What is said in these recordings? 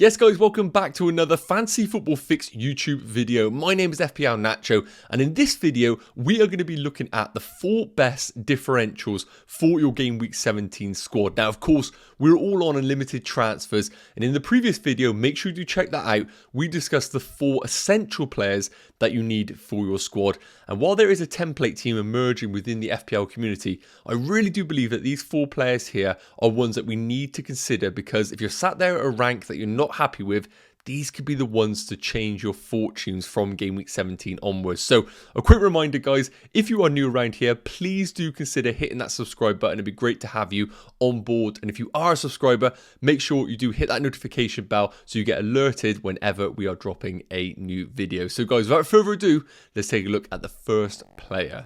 Yes guys, welcome back to another Fantasy Football Fix YouTube video. My name is FPL Nacho, and in this video we are going to be looking at the 4 best differentials for your Game Week 17 squad. Now of course, we're all on unlimited transfers, and in the previous video, make sure you check that out. We discussed the 4 essential players that you need for your squad, and while there is a template team emerging within the FPL community, I really do believe that these 4 players here are ones that we need to consider, because if you're sat there at a rank that you're not happy with, these could be the ones to change your fortunes from Game Week 17 onwards. So a quick reminder guys, if you are new around here, please do consider hitting that subscribe button. It'd be great to have you on board, and if you are a subscriber, make sure you do hit that notification bell so you get alerted whenever we are dropping a new video. So guys, without further ado, let's take a look at the first player.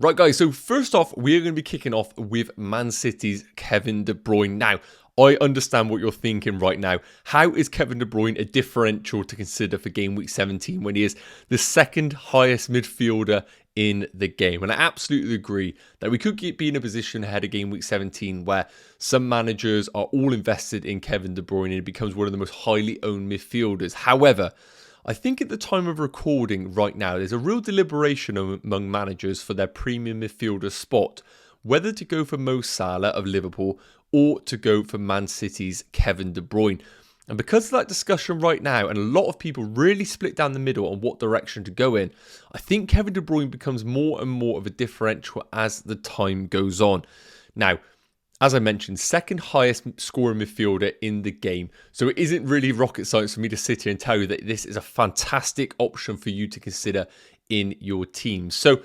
Right guys, so first off, we're going to be kicking off with Man City's Kevin De Bruyne. Now, I understand what you're thinking right now. How is Kevin De Bruyne a differential to consider for Game Week 17 when he is the second highest midfielder in the game? And I absolutely agree that we could be in a position ahead of Game Week 17 where some managers are all invested in Kevin De Bruyne and he becomes one of the most highly owned midfielders. However, I think at the time of recording right now, there's a real deliberation among managers for their premium midfielder spot, whether to go for Mo Salah of Liverpool or to go for Man City's Kevin De Bruyne. And because of that discussion right now, and a lot of people really split down the middle on what direction to go in, I think Kevin De Bruyne becomes more and more of a differential as the time goes on. Now, as I mentioned, second highest scoring midfielder in the game. So it isn't really rocket science for me to sit here and tell you that this is a fantastic option for you to consider in your team. So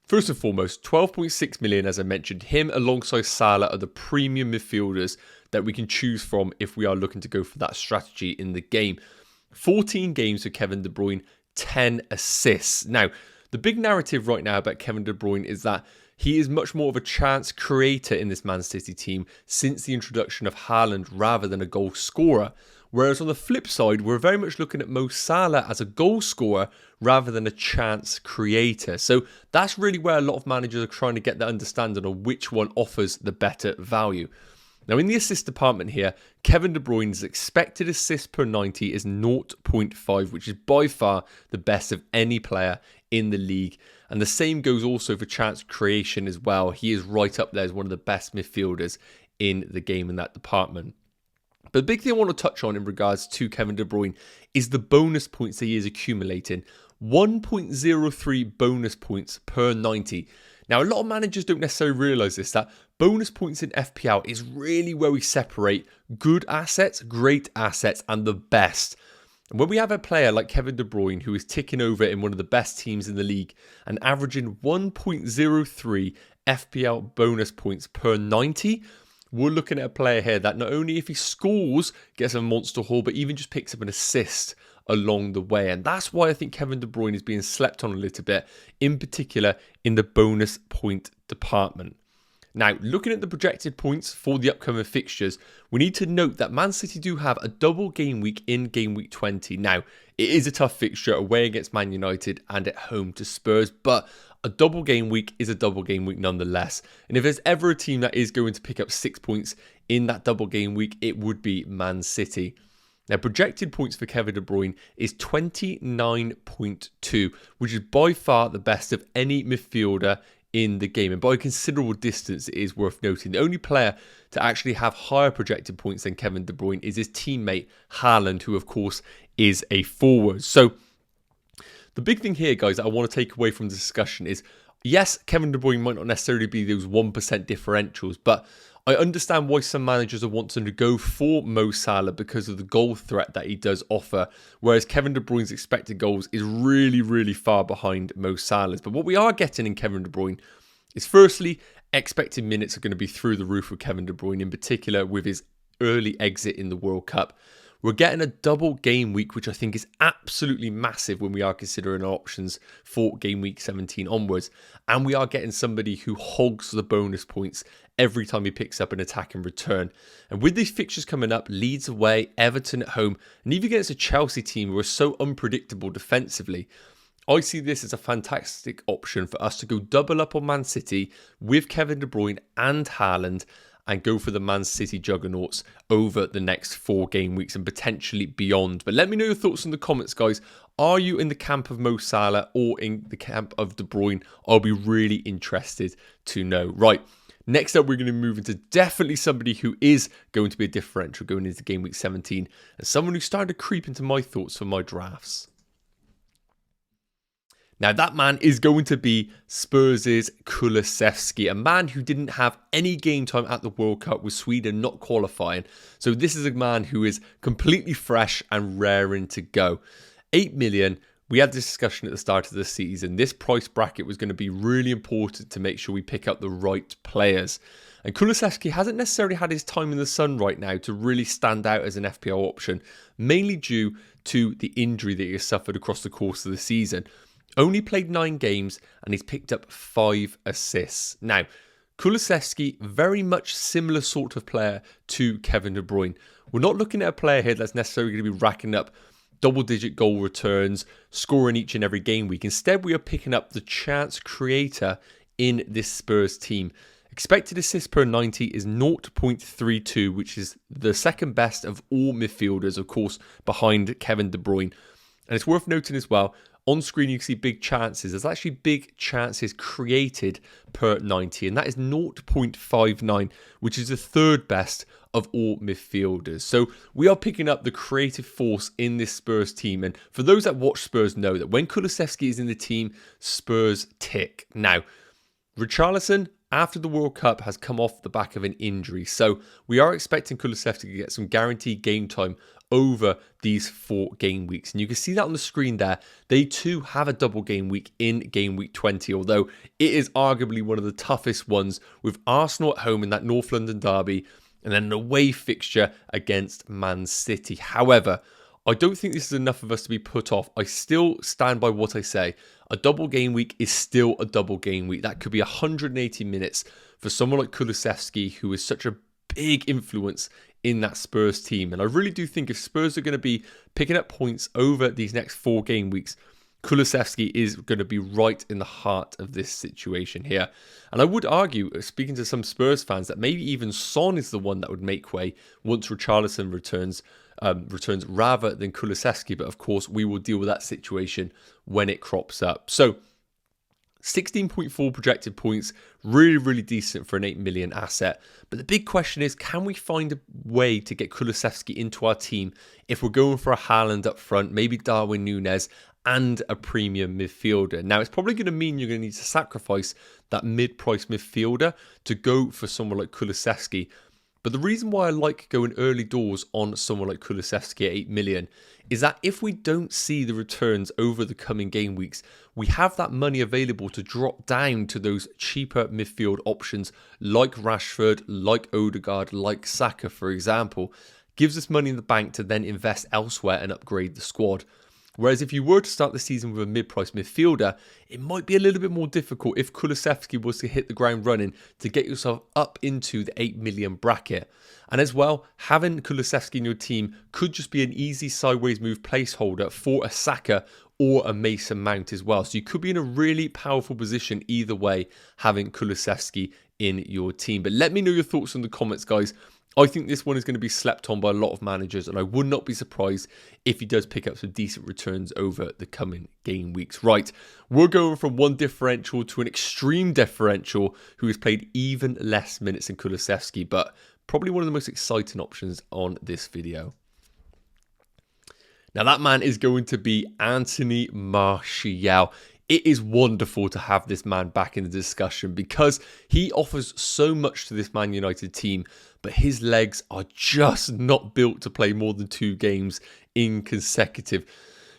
first and foremost, 12.6 million, as I mentioned, him alongside Salah are the premium midfielders that we can choose from if we are looking to go for that strategy in the game. 14 games for Kevin De Bruyne, 10 assists. Now, the big narrative right now about Kevin De Bruyne is that he is much more of a chance creator in this Man City team since the introduction of Haaland rather than a goal scorer. Whereas on the flip side, we're very much looking at Mo Salah as a goal scorer rather than a chance creator. So that's really where a lot of managers are trying to get the understanding of which one offers the better value. Now in the assist department here, Kevin De Bruyne's expected assist per 90 is 0.5, which is by far the best of any player in the league. And the same goes also for chance creation as well. He is right up there as one of the best midfielders in the game in that department. But the big thing I want to touch on in regards to Kevin De Bruyne is the bonus points that he is accumulating. 1.03 bonus points per 90. Now, a lot of managers don't necessarily realise this, that bonus points in FPL is really where we separate good assets, great assets, and the best. And when we have a player like Kevin De Bruyne who is ticking over in one of the best teams in the league and averaging 1.03 FPL bonus points per 90, we're looking at a player here that not only if he scores gets a monster haul, but even just picks up an assist along the way. And that's why I think Kevin De Bruyne is being slept on a little bit, in particular in the bonus point department. Now, looking at the projected points for the upcoming fixtures, we need to note that Man City do have a double game week in Game Week 20. Now, it is a tough fixture away against Man United and at home to Spurs, but a double game week is a double game week nonetheless. And if there's ever a team that is going to pick up 6 points in that double game week, it would be Man City. Now, projected points for Kevin De Bruyne is 29.2, which is by far the best of any midfielder in the game, and by a considerable distance it is worth noting. The only player to actually have higher projected points than Kevin De Bruyne is his teammate Haaland, who of course is a forward. So the big thing here, guys, that I want to take away from the discussion is, yes, Kevin De Bruyne might not necessarily be those 1% differentials, but I understand why some managers are wanting to go for Mo Salah because of the goal threat that he does offer, whereas Kevin De Bruyne's expected goals is really, really far behind Mo Salah's. But what we are getting in Kevin De Bruyne is, firstly, expected minutes are going to be through the roof with Kevin De Bruyne, in particular with his early exit in the World Cup. We're getting a double game week, which I think is absolutely massive when we are considering our options for Game Week 17 onwards. And we are getting somebody who hogs the bonus points every time he picks up an attack and return. And with these fixtures coming up, Leeds away, Everton at home, and even against a Chelsea team who are so unpredictable defensively, I see this as a fantastic option for us to go double up on Man City with Kevin De Bruyne and Haaland and go for the Man City juggernauts over the next 4 game weeks and potentially beyond. But let me know your thoughts in the comments, guys. Are you in the camp of Mo Salah or in the camp of De Bruyne? I'll be really interested to know. Right, next up, we're going to move into definitely somebody who is going to be a differential going into game week 17 and someone who started to creep into my thoughts for my drafts. Now, that man is going to be Spurs' Kulusevski, a man who didn't have any game time at the World Cup with Sweden not qualifying. So this is a man who is completely fresh and raring to go. 8 million. We had this discussion at the start of the season. This price bracket was going to be really important to make sure we pick up the right players. And Kulusevski hasn't necessarily had his time in the sun right now to really stand out as an FPL option, mainly due to the injury that he has suffered across the course of the season. Only played 9 games and he's picked up 5 assists. Now, Kulusevski, very much similar sort of player to Kevin De Bruyne. We're not looking at a player here that's necessarily going to be racking up double-digit goal returns, scoring each and every game week. Instead, we are picking up the chance creator in this Spurs team. Expected assists per 90 is 0.32, which is the second best of all midfielders, of course, behind Kevin De Bruyne. And it's worth noting as well, on screen you can see big chances. There's actually big chances created per 90, and that is 0.59, which is the third best of all midfielders. So we are picking up the creative force in this Spurs team. And for those that watch Spurs know that when Kulusevski is in the team, Spurs tick. Now, Richarlison, after the World Cup, has come off the back of an injury. So we are expecting Kulusevski to get some guaranteed game time over these 4 game weeks. And you can see that on the screen there. They too have a double game week in game week 20, although it is arguably one of the toughest ones with Arsenal at home in that North London derby and then an away fixture against Man City. However, I don't think this is enough of us to be put off. I still stand by what I say. A double game week is still a double game week. That could be 180 minutes for someone like Kulusevski, who is such a big influence in that Spurs team. And I really do think if Spurs are going to be picking up points over these next 4 game weeks, Kulusevski is going to be right in the heart of this situation here. And I would argue, speaking to some Spurs fans, that maybe even Son is the one that would make way once Richarlison returns rather than Kulusevski. But of course, we will deal with that situation when it crops up. So 16.4 projected points, really, really decent for an 8 million asset. But the big question is, can we find a way to get Kulusevski into our team if we're going for a Haaland up front, maybe Darwin Núñez, and a premium midfielder? Now, it's probably going to mean you're going to need to sacrifice that mid-price midfielder to go for someone like Kulusevski. But the reason why I like going early doors on someone like Kulusevski at 8 million is that if we don't see the returns over the coming game weeks, we have that money available to drop down to those cheaper midfield options like Rashford, like Odegaard, like Saka, for example. Gives us money in the bank to then invest elsewhere and upgrade the squad. Whereas if you were to start the season with a mid-price midfielder, it might be a little bit more difficult if Kulusevski was to hit the ground running to get yourself up into the 8 million bracket. And as well, having Kulusevski in your team could just be an easy sideways move placeholder for a Saka or a Mason Mount as well. So you could be in a really powerful position either way, having Kulusevski in your team. But let me know your thoughts in the comments, guys. I think this one is going to be slept on by a lot of managers, and I would not be surprised if he does pick up some decent returns over the coming game weeks. Right, we're going from one differential to an extreme differential who has played even less minutes than Kulusevski, but probably one of the most exciting options on this video. Now, that man is going to be Anthony Martial. It is wonderful to have this man back in the discussion because he offers so much to this Man United team, but his legs are just not built to play more than 2 games in consecutive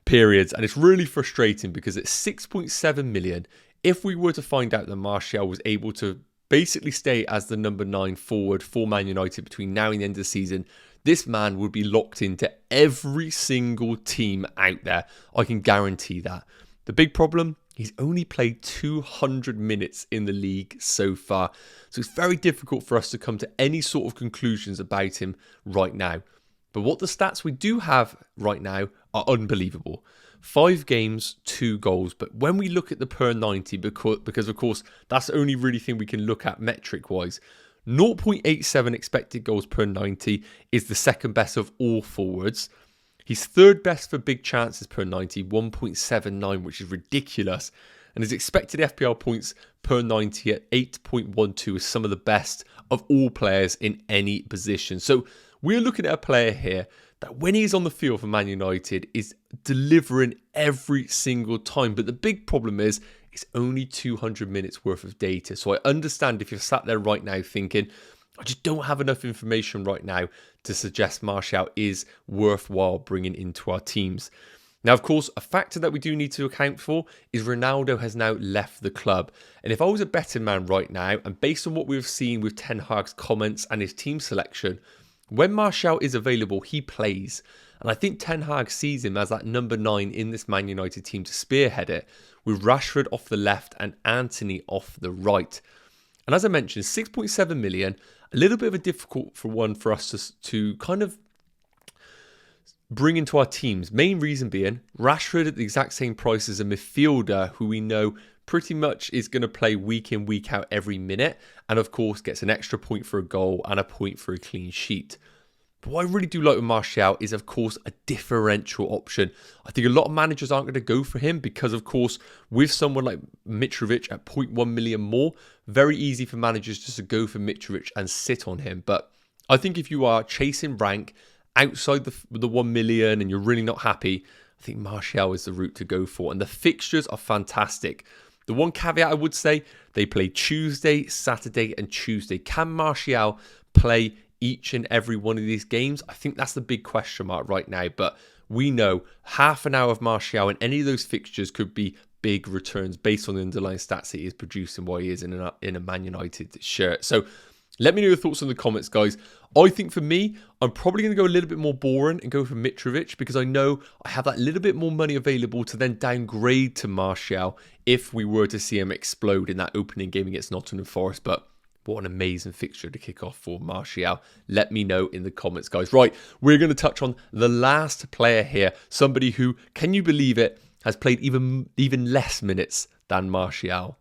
periods. And it's really frustrating because at 6.7 million, if we were to find out that Martial was able to basically stay as the number 9 forward for Man United between now and the end of the season, this man would be locked into every single team out there. I can guarantee that. The big problem, he's only played 200 minutes in the league so far. So it's very difficult for us to come to any sort of conclusions about him right now. But what the stats we do have right now are unbelievable. 5 games, 2 goals. But when we look at the per 90, because of course, that's the only really thing we can look at metric-wise, 0.87 expected goals per 90 is the second best of all forwards. He's third best for big chances per 90, 1.79, which is ridiculous. And his expected FPL points per 90 at 8.12 is some of the best of all players in any position. So we're looking at a player here that when he's on the field for Man United is delivering every single time. But the big problem is it's only 200 minutes worth of data. So I understand if you're sat there right now thinking, I just don't have enough information right now to suggest Martial is worthwhile bringing into our teams. Now, of course, a factor that we do need to account for is Ronaldo has now left the club. And if I was a betting man right now, and based on what we've seen with Ten Hag's comments and his team selection, when Martial is available, he plays. And I think Ten Hag sees him as that number 9 in this Man United team to spearhead it, with Rashford off the left and Antony off the right. And as I mentioned, 6.7 million, a little bit of a difficult one for us to kind of bring into our teams. Main reason being, Rashford at the exact same price as a midfielder who we know pretty much is going to play week in, week out every minute. And of course, gets an extra point for a goal and a point for a clean sheet. But what I really do like with Martial is, of course, a differential option. I think a lot of managers aren't going to go for him because, of course, with someone like Mitrovic at 0.1 million more, very easy for managers just to go for Mitrovic and sit on him. But I think if you are chasing rank outside the 1 million and you're really not happy, I think Martial is the route to go for. And the fixtures are fantastic. The one caveat I would say, they play Tuesday, Saturday and Tuesday. Can Martial play each and every one of these games? I think that's the big question mark right now. But we know half an hour of Martial in any of those fixtures could be big returns based on the underlying stats he is producing while he is in a Man United shirt. So let me know your thoughts in the comments, guys. I think for me, I'm probably going to go a little bit more boring and go for Mitrovic because I know I have that little bit more money available to then downgrade to Martial if we were to see him explode in that opening game against Nottingham Forest. But what an amazing fixture to kick off for Martial. Let me know in the comments, guys. Right, we're going to touch on the last player here. Somebody who, can you believe it, has played even less minutes than Martial.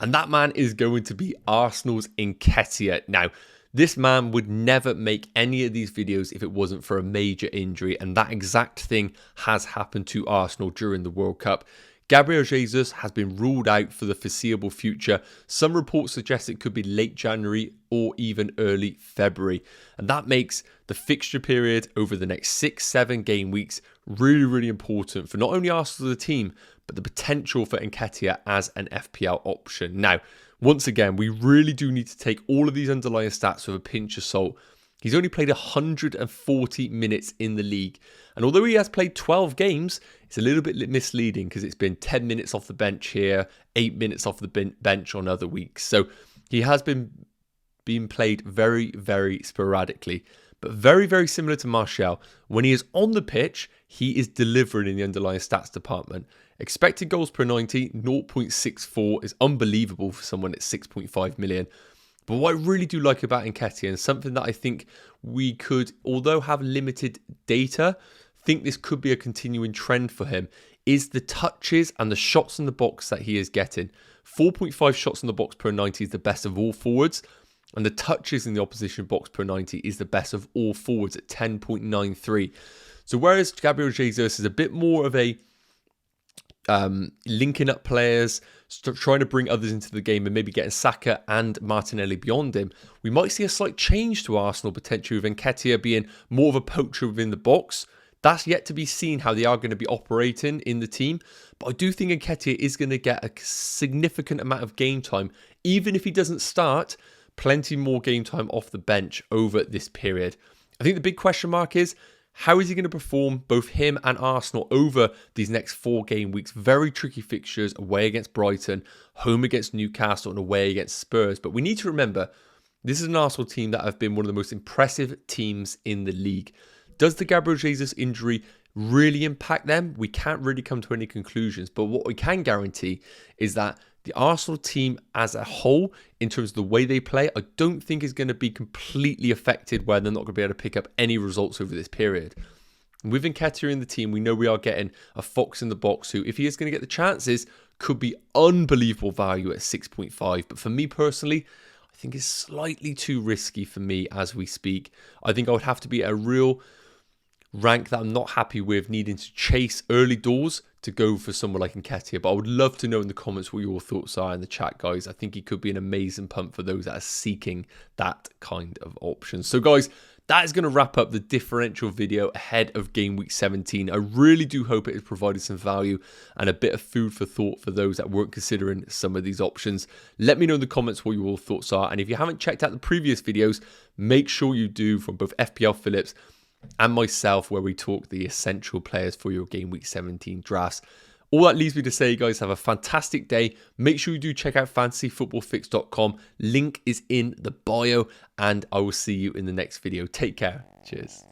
And that man is going to be Arsenal's Nketiah. Now, this man would never make any of these videos if it wasn't for a major injury. And that exact thing has happened to Arsenal during the World Cup. Gabriel Jesus has been ruled out for the foreseeable future. Some reports suggest it could be late January or even early February. And that makes the fixture period over the next 6-7 game weeks really, really important for not only Arsenal as a team, but the potential for Nketiah as an FPL option. Now, once again, we really do need to take all of these underlying stats with a pinch of salt. He's only played 140 minutes in the league. And although he has played 12 games, it's a little bit misleading because it's been 10 minutes off the bench here, 8 minutes off the bench on other weeks. So he has been being played very, very sporadically. But very, very similar to Martial, when he is on the pitch, he is delivering in the underlying stats department. Expected goals per 90, 0.64 is unbelievable for someone at 6.5 million. But what I really do like about Nketiah, and something that I think we could, although have limited data, think this could be a continuing trend for him, is the touches and the shots in the box that he is getting. 4.5 shots in the box per 90 is the best of all forwards. And the touches in the opposition box per 90 is the best of all forwards at 10.93. So whereas Gabriel Jesus is a bit more of a linking up players, trying to bring others into the game and maybe getting Saka and Martinelli beyond him, we might see a slight change to Arsenal potentially with Nketiah being more of a poacher within the box. That's yet to be seen how they are going to be operating in the team. But I do think Nketiah is going to get a significant amount of game time. Even if he doesn't start, plenty more game time off the bench over this period. I think the big question mark is, how is he going to perform, both him and Arsenal, over these next 4 game weeks? Very tricky fixtures, away against Brighton, home against Newcastle, and away against Spurs. But we need to remember, this is an Arsenal team that have been one of the most impressive teams in the league. Does the Gabriel Jesus injury really impact them? We can't really come to any conclusions. But what we can guarantee is that the Arsenal team as a whole, in terms of the way they play, I don't think is going to be completely affected where they're not going to be able to pick up any results over this period. With Nketiah in the team, we know we are getting a fox in the box who, if he is going to get the chances, could be unbelievable value at 6.5. But for me personally, I think it's slightly too risky for me as we speak. I think I would have to be at a real rank that I'm not happy with, needing to chase early doors to go for someone like Nketiah. But I would love to know in the comments what your thoughts are in the chat, guys. I think he could be an amazing punt for those that are seeking that kind of option. So guys, that is going to wrap up the differential video ahead of game week 17. I really do hope it has provided some value and a bit of food for thought for those that weren't considering some of these options. Let me know in the comments what your thoughts are. And if you haven't checked out the previous videos, make sure you do, from both FPL Phillips and myself, where we talk the essential players for your game week 17 drafts. All that leaves me to say, guys, have a fantastic day. Make sure you do check out fantasyfootballfix.com. Link is in the bio, and I will see you in the next video. Take care. Cheers.